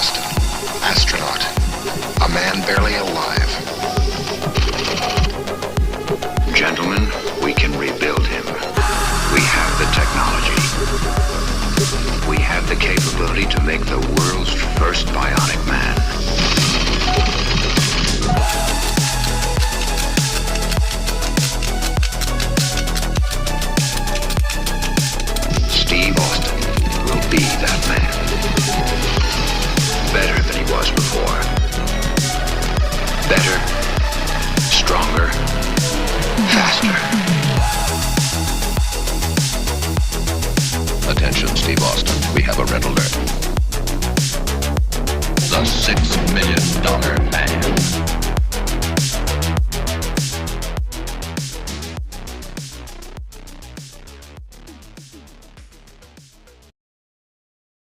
Austin, astronaut, a man barely alive. Gentlemen, we can rebuild him. We have the technology. We have the capability to make the world's first bionic man. Steve Austin will be that man.